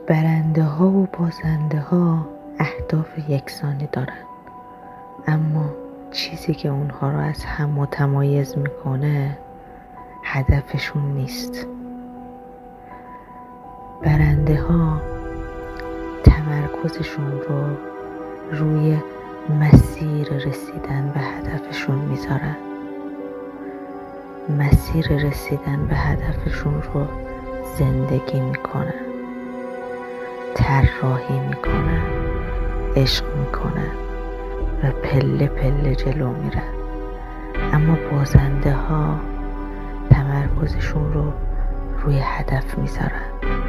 برنده ها و بازنده ها اهداف یکسانی دارن، اما چیزی که اونها رو از هم متمایز میکنه هدفشون نیست. برنده ها تمرکزشون رو روی مسیر رسیدن به هدفشون میذارن. مسیر رسیدن به هدفشون رو زندگی میکنن، طراحی میکنن، عشق میکنن و پله پله جلو میرن. اما بازنده ها تمرکزشون رو روی هدف میذارن.